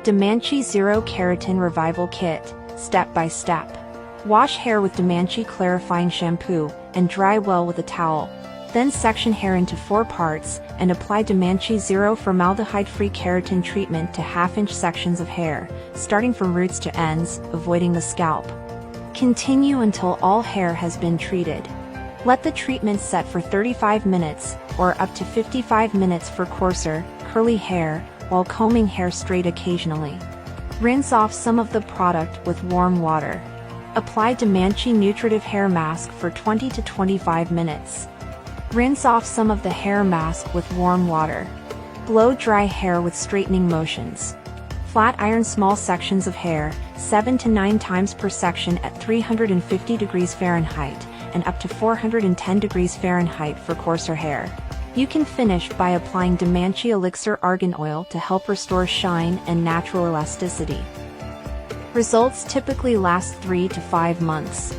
Damanci ZerØ Keratin Revival Kit, step by step. Wash hair with Damanci clarifying shampoo, and dry well with a towel. Then section hair into 4 parts, and apply Damanci ZerØ formaldehyde-free keratin treatment to half-inch sections of hair, starting from roots to ends, avoiding the scalp. Continue until all hair has been treated. Let the treatment set for 35 minutes, or up to 55 minutes for coarser, curly hair, while combing hair straight occasionally. Rinse off some of the product with warm water. Apply Damanci nutritive hair mask for 20 to 25 minutes. Rinse off some of the hair mask with warm water. Blow dry hair with straightening motions. Flat iron small sections of hair, 7 to 9 times per section at 350 degrees Fahrenheit, and up to 410 degrees Fahrenheit for coarser hair. You can finish by applying Damanci Elixir Argan Oil to help restore shine and natural elasticity. Results typically last 3 to 5 months.